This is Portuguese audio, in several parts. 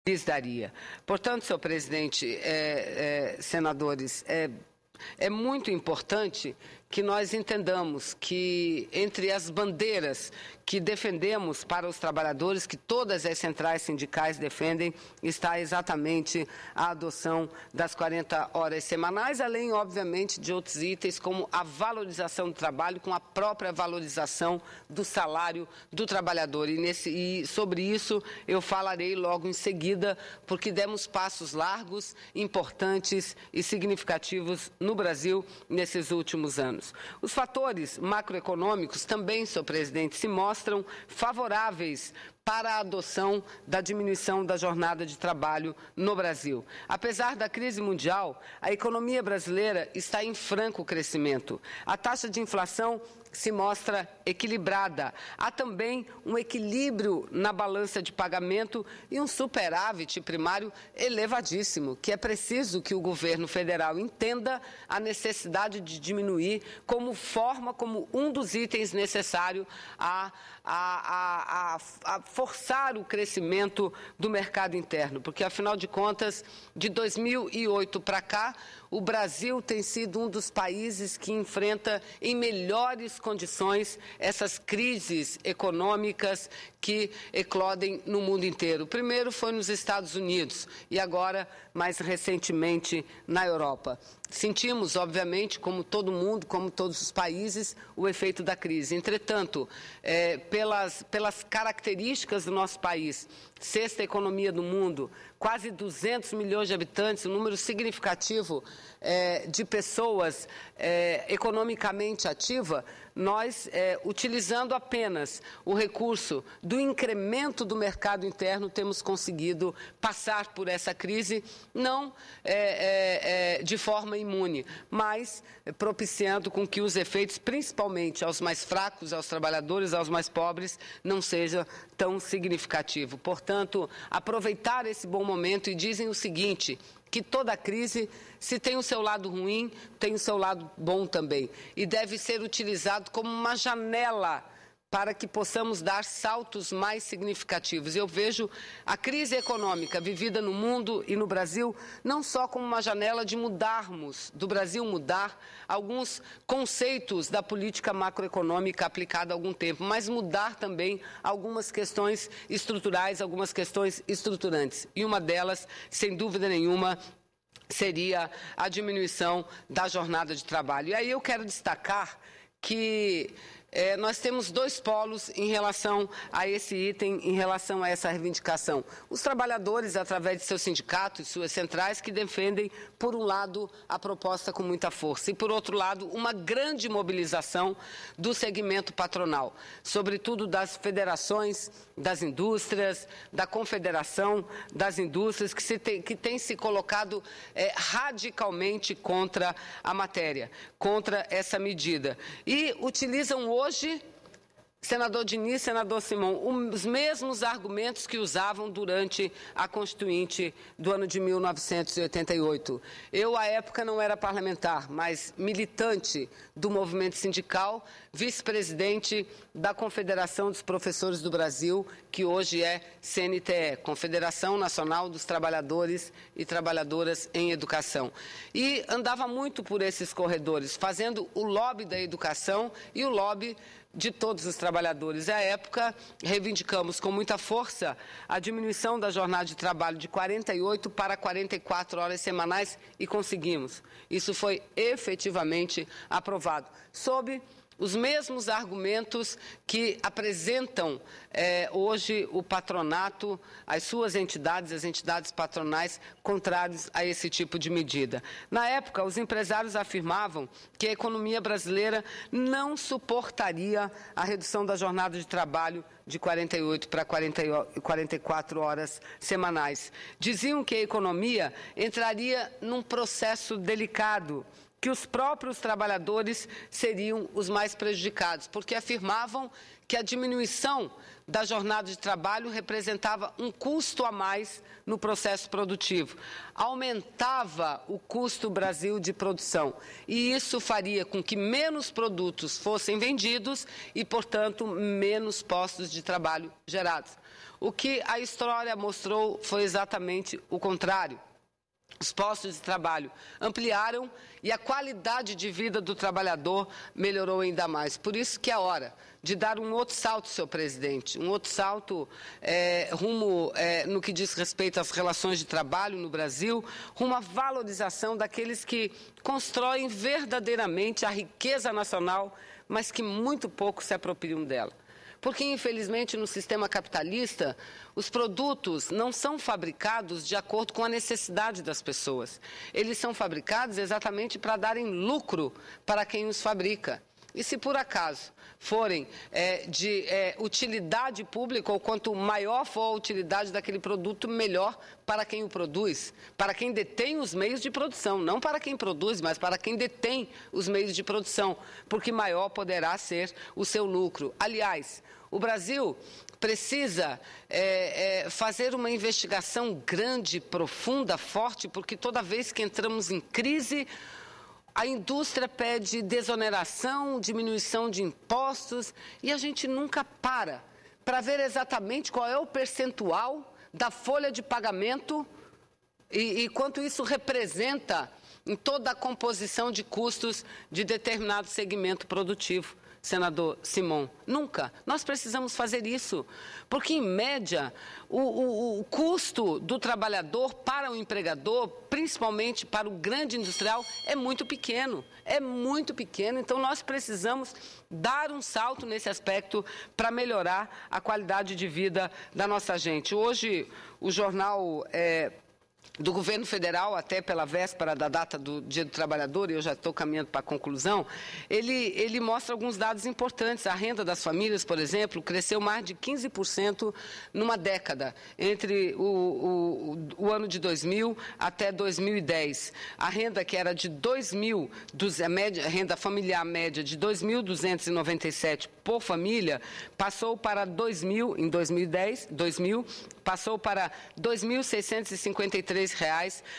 lhes daria. Portanto, senhor presidente, senadores, é muito importante que nós entendamos que entre as bandeiras que defendemos para os trabalhadores, que todas as centrais sindicais defendem, está exatamente a adoção das 40 horas semanais, além, obviamente, de outros itens, como a valorização do trabalho, com a própria valorização do salário do trabalhador. E sobre isso eu falarei logo em seguida, porque demos passos largos, importantes e significativos no Brasil nesses últimos anos. Os fatores macroeconômicos também, senhor presidente, se mostram favoráveis para a adoção da diminuição da jornada de trabalho no Brasil. Apesar da crise mundial, a economia brasileira está em franco crescimento. A taxa de inflação se mostra equilibrada. Há também um equilíbrio na balança de pagamento e um superávit primário elevadíssimo, que é preciso que o governo federal entenda a necessidade de diminuir como um dos itens necessários a forçar o crescimento do mercado interno, porque, afinal de contas, de 2008 para cá, o Brasil tem sido um dos países que enfrenta em melhores condições essas crises econômicas que eclodem no mundo inteiro. O primeiro foi nos Estados Unidos e agora, mais recentemente, na Europa. Sentimos, obviamente, como todo mundo, como todos os países, o efeito da crise. Entretanto, pelas características do nosso país, sexta economia do mundo, quase 200 milhões de habitantes, um número significativo de pessoas economicamente ativa, nós, utilizando apenas o recurso do incremento do mercado interno, temos conseguido passar por essa crise, não de forma imune, mas propiciando com que os efeitos, principalmente aos mais fracos, aos trabalhadores, aos mais pobres, não seja tão significativo. Portanto, aproveitar esse bom momento, e dizem o seguinte, que toda crise, se tem o seu lado ruim, tem o seu lado bom também, e deve ser utilizado como uma janela para que possamos dar saltos mais significativos. Eu vejo a crise econômica vivida no mundo e no Brasil não só como uma janela de do Brasil mudar alguns conceitos da política macroeconômica aplicada há algum tempo, mas mudar também algumas questões estruturais, algumas questões estruturantes. E uma delas, sem dúvida nenhuma, seria a diminuição da jornada de trabalho. E aí eu quero destacar que nós temos dois polos em relação a esse item, em relação a essa reivindicação. Os trabalhadores, através de seus sindicatos, suas centrais, que defendem, por um lado, a proposta com muita força e, por outro lado, uma grande mobilização do segmento patronal, sobretudo das federações das indústrias, da Confederação das Indústrias, que tem se colocado radicalmente contra a matéria, contra essa medida. E utilizam hoje, senador Diniz, senador Simão, os mesmos argumentos que usavam durante a Constituinte do ano de 1988. Eu, à época, não era parlamentar, mas militante do movimento sindical, vice-presidente da Confederação dos Professores do Brasil, que hoje é CNTE, Confederação Nacional dos Trabalhadores e Trabalhadoras em Educação. E andava muito por esses corredores, fazendo o lobby da educação e o lobby de todos os trabalhadores. À época, reivindicamos com muita força a diminuição da jornada de trabalho de 48 para 44 horas semanais e conseguimos. Isso foi efetivamente aprovado, sob os mesmos argumentos que apresentam hoje o patronato, as suas entidades, as entidades patronais, contrários a esse tipo de medida. Na época, os empresários afirmavam que a economia brasileira não suportaria a redução da jornada de trabalho de 48 para 44 horas semanais. Diziam que a economia entraria num processo delicado que os próprios trabalhadores seriam os mais prejudicados, porque afirmavam que a diminuição da jornada de trabalho representava um custo a mais no processo produtivo, aumentava o custo Brasil de produção e isso faria com que menos produtos fossem vendidos e, portanto, menos postos de trabalho gerados. O que a história mostrou foi exatamente o contrário. Os postos de trabalho ampliaram e a qualidade de vida do trabalhador melhorou ainda mais. Por isso que é hora de dar um outro salto, senhor presidente, um outro salto rumo no que diz respeito às relações de trabalho no Brasil, rumo à valorização daqueles que constroem verdadeiramente a riqueza nacional, mas que muito pouco se apropriam dela. Porque, infelizmente, no sistema capitalista, os produtos não são fabricados de acordo com a necessidade das pessoas. Eles são fabricados exatamente para darem lucro para quem os fabrica. E se por acaso forem de utilidade pública, ou quanto maior for a utilidade daquele produto, melhor para quem o produz, para quem detém os meios de produção, não para quem produz, mas para quem detém os meios de produção, porque maior poderá ser o seu lucro. Aliás, o Brasil precisa fazer uma investigação grande, profunda, forte, porque toda vez que entramos em crise, a indústria pede desoneração, diminuição de impostos e a gente nunca para ver exatamente qual é o percentual da folha de pagamento e quanto isso representa em toda a composição de custos de determinado segmento produtivo. Senador Simon, nunca. Nós precisamos fazer isso, porque, em média, o custo do trabalhador para o empregador, principalmente para o grande industrial, é muito pequeno. É muito pequeno, então nós precisamos dar um salto nesse aspecto para melhorar a qualidade de vida da nossa gente. Hoje, o jornal do governo federal, até pela véspera da data do Dia do Trabalhador, e eu já estou caminhando para a conclusão, ele mostra alguns dados importantes. A renda das famílias, por exemplo, cresceu mais de 15% numa década, entre o ano de 2000 até 2010. A renda que era de a renda familiar média de 2.297 por família, passou para em 2000, passou para R$ 2.653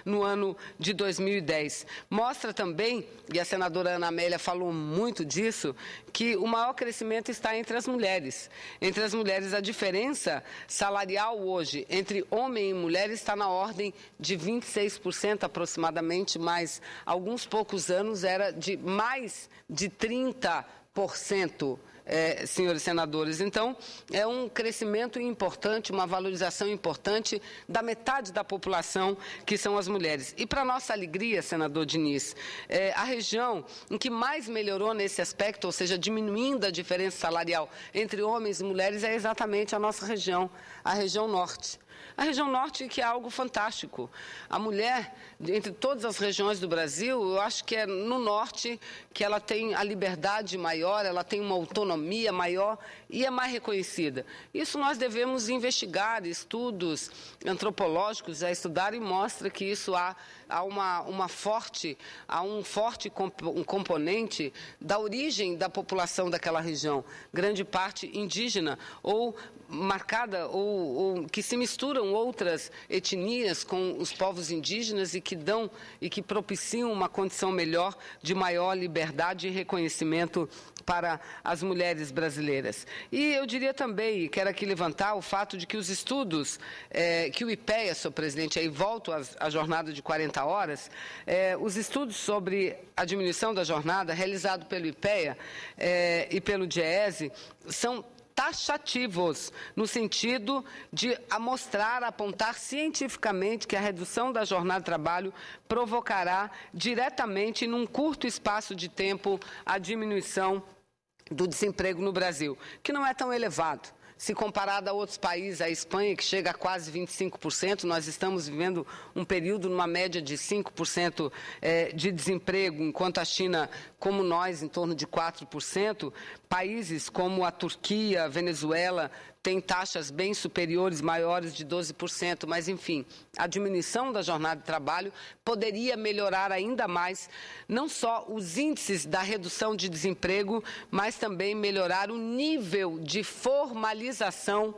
no ano de 2010. Mostra também, e a senadora Ana Amélia falou muito disso, que o maior crescimento está entre as mulheres. Entre as mulheres, a diferença salarial hoje entre homem e mulher está na ordem de 26% aproximadamente, mas há alguns poucos anos era de mais de 30%. Senhores senadores. Então, é um crescimento importante, uma valorização importante da metade da população, que são as mulheres. E, para nossa alegria, senador Diniz, a região em que mais melhorou nesse aspecto, ou seja, diminuindo a diferença salarial entre homens e mulheres, é exatamente a nossa região, a região norte. A região norte, que é algo fantástico. A mulher, entre todas as regiões do Brasil, eu acho que é no norte que ela tem a liberdade maior, ela tem uma autonomia maior e é mais reconhecida. Isso nós devemos investigar, estudos antropológicos a estudar, e mostra que isso há um forte componente da origem da população daquela região, grande parte indígena ou marcada ou que se misturam outras etnias com os povos indígenas e que propiciam uma condição melhor de maior liberdade e reconhecimento para as mulheres brasileiras. E eu diria também, e quero aqui levantar o fato de que os estudos que o IPEA, senhor presidente, aí volto à jornada de 40 horas, os estudos sobre a diminuição da jornada, realizado pelo IPEA e pelo DIEESE, são taxativos, no sentido de apontar cientificamente que a redução da jornada de trabalho provocará diretamente, num curto espaço de tempo, a diminuição do desemprego no Brasil, que não é tão elevado. Se comparado a outros países, a Espanha, que chega a quase 25%, nós estamos vivendo um período numa média de 5% de desemprego, enquanto a China, como nós, em torno de 4%. Países como a Turquia, a Venezuela, tem taxas bem superiores, maiores de 12%, mas, enfim, a diminuição da jornada de trabalho poderia melhorar ainda mais, não só os índices da redução de desemprego, mas também melhorar o nível de formalização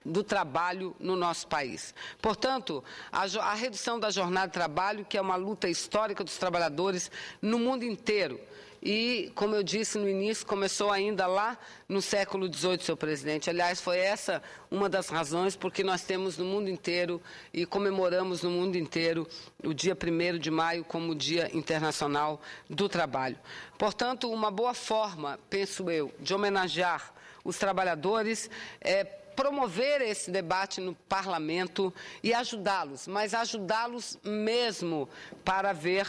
do trabalho no nosso país. Portanto, a redução da jornada de trabalho, que é uma luta histórica dos trabalhadores no mundo inteiro, e, como eu disse no início, começou ainda lá no século XVIII, senhor presidente. Aliás, foi essa uma das razões porque nós temos no mundo inteiro e comemoramos no mundo inteiro o dia 1º de maio como Dia Internacional do Trabalho. Portanto, uma boa forma, penso eu, de homenagear os trabalhadores é promover esse debate no parlamento e ajudá-los, mas ajudá-los mesmo para ver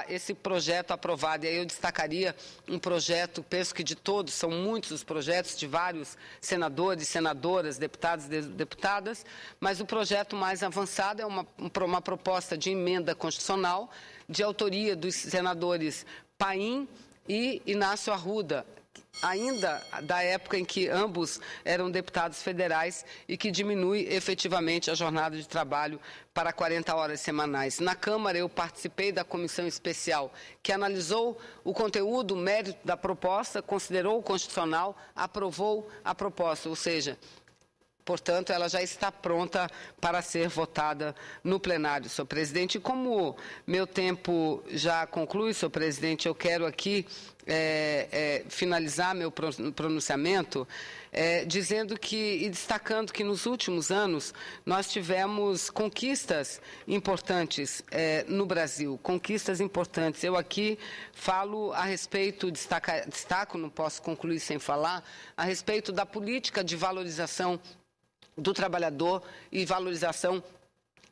esse projeto aprovado. E aí eu destacaria um projeto, penso que de todos, são muitos os projetos de vários senadores, senadoras, deputados e deputadas, mas o projeto mais avançado é uma proposta de emenda constitucional de autoria dos senadores Paim e Inácio Arruda, ainda da época em que ambos eram deputados federais e que diminui efetivamente a jornada de trabalho para 40 horas semanais. Na Câmara, eu participei da comissão especial que analisou o conteúdo, o mérito da proposta, considerou o constitucional, aprovou a proposta, ou seja, portanto, ela já está pronta para ser votada no plenário, senhor presidente. E como meu tempo já conclui, senhor presidente, eu quero aqui finalizar meu pronunciamento dizendo e destacando que nos últimos anos nós tivemos conquistas importantes no Brasil, conquistas importantes. Eu aqui falo a respeito, destaco, não posso concluir sem falar, a respeito da política de valorização do trabalhador e valorização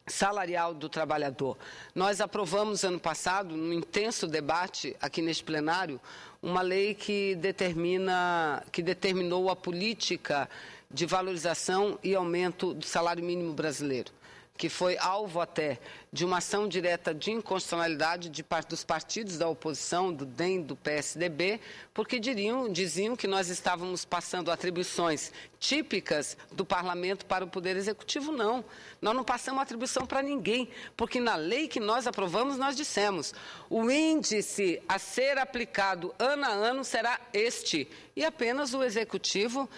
salarial do trabalhador. Nós aprovamos ano passado, num intenso debate aqui neste plenário, uma lei que determinou a política de valorização e aumento do salário mínimo brasileiro, que foi alvo até de uma ação direta de inconstitucionalidade dos partidos da oposição, do DEM, do PSDB, porque diziam que nós estávamos passando atribuições típicas do Parlamento para o Poder Executivo. Não, nós não passamos atribuição para ninguém, porque na lei que nós aprovamos nós dissemos o índice a ser aplicado ano a ano será este, e apenas o Executivo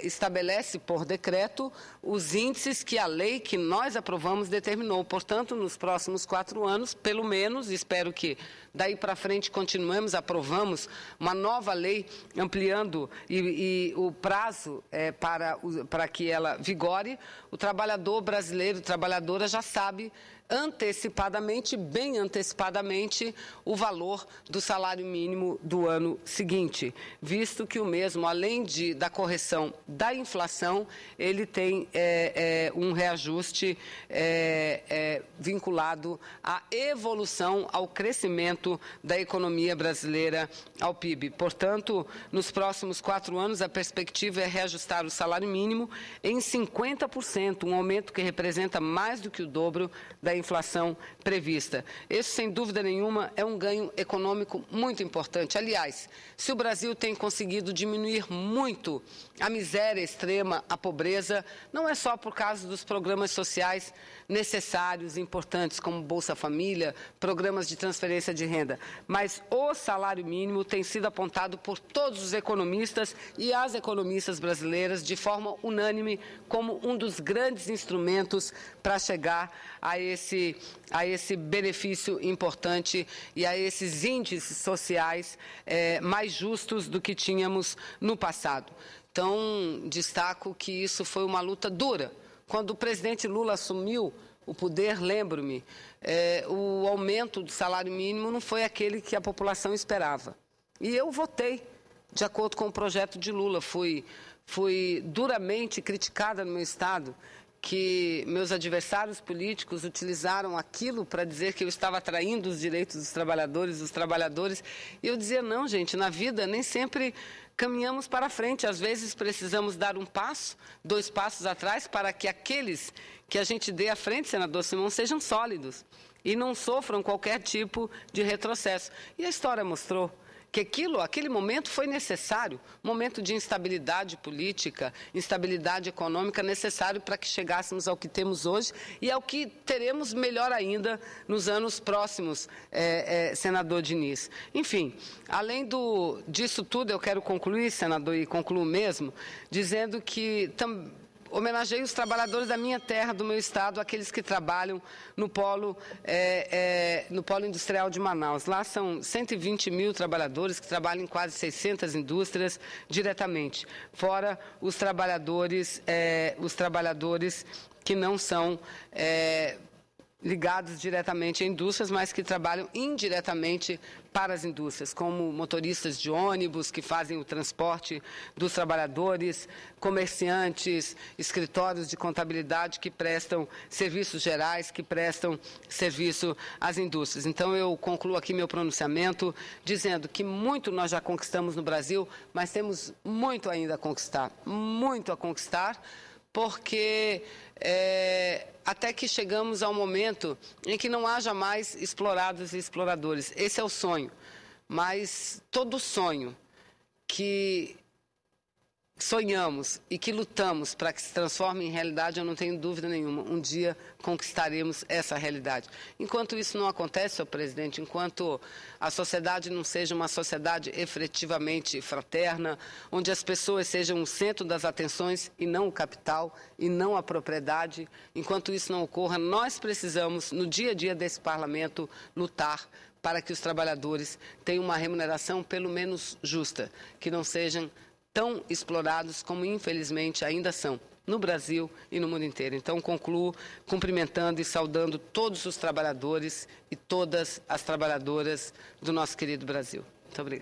estabelece por decreto os índices que a lei que nós aprovamos determinou. Portanto, nos próximos 4 anos, pelo menos, espero que daí para frente continuemos, aprovamos uma nova lei ampliando e o prazo para que ela vigore, o trabalhador brasileiro, trabalhadora já sabe antecipadamente, bem antecipadamente, o valor do salário mínimo do ano seguinte, visto que o mesmo, além da correção da inflação, ele tem um reajuste vinculado à evolução, ao crescimento da economia brasileira, ao PIB. Portanto, nos próximos 4 anos, a perspectiva é reajustar o salário mínimo em 50%, um aumento que representa mais do que o dobro da inflação prevista. Esse, sem dúvida nenhuma, é um ganho econômico muito importante. Aliás, se o Brasil tem conseguido diminuir muito a miséria extrema, a pobreza, não é só por causa dos programas sociais necessários, importantes, como Bolsa Família, programas de transferência de renda, mas o salário mínimo tem sido apontado por todos os economistas e as economistas brasileiras de forma unânime como um dos grandes instrumentos para chegar a esse benefício importante e a esses índices sociais mais justos do que tínhamos no passado. Então, destaco que isso foi uma luta dura. Quando o presidente Lula assumiu o poder, lembro-me, o aumento do salário mínimo não foi aquele que a população esperava. E eu votei de acordo com o projeto de Lula. Fui duramente criticada no meu estado, que meus adversários políticos utilizaram aquilo para dizer que eu estava traindo os direitos dos trabalhadores, e eu dizia, não, gente, na vida nem sempre caminhamos para frente, às vezes precisamos dar um passo, 2 passos atrás, para que aqueles que a gente dê à frente, senador Simão, sejam sólidos e não sofram qualquer tipo de retrocesso. E a história mostrou que aquele momento foi necessário, momento de instabilidade política, instabilidade econômica, necessário para que chegássemos ao que temos hoje e ao que teremos melhor ainda nos anos próximos, senador Diniz. Enfim, além disso tudo, eu quero concluir, senador, e concluo mesmo, dizendo que homenageei os trabalhadores da minha terra, do meu estado, aqueles que trabalham no polo industrial de Manaus. Lá são 120 mil trabalhadores que trabalham em quase 600 indústrias diretamente, fora os trabalhadores que não são ligados diretamente a indústrias, mas que trabalham indiretamente para as indústrias, como motoristas de ônibus que fazem o transporte dos trabalhadores, comerciantes, escritórios de contabilidade que prestam serviços gerais, que prestam serviço às indústrias. Então, eu concluo aqui meu pronunciamento dizendo que muito nós já conquistamos no Brasil, mas temos muito ainda a conquistar, porque até que chegamos ao momento em que não haja mais explorados e exploradores. Esse é o sonho, mas todo sonho que sonhamos e que lutamos para que se transforme em realidade, eu não tenho dúvida nenhuma, um dia conquistaremos essa realidade. Enquanto isso não acontece, senhor presidente, enquanto a sociedade não seja uma sociedade efetivamente fraterna, onde as pessoas sejam o centro das atenções e não o capital, e não a propriedade, enquanto isso não ocorra, nós precisamos, no dia a dia desse parlamento, lutar para que os trabalhadores tenham uma remuneração pelo menos justa, que não sejam tão explorados como, infelizmente, ainda são no Brasil e no mundo inteiro. Então, concluo cumprimentando e saudando todos os trabalhadores e todas as trabalhadoras do nosso querido Brasil. Muito obrigada.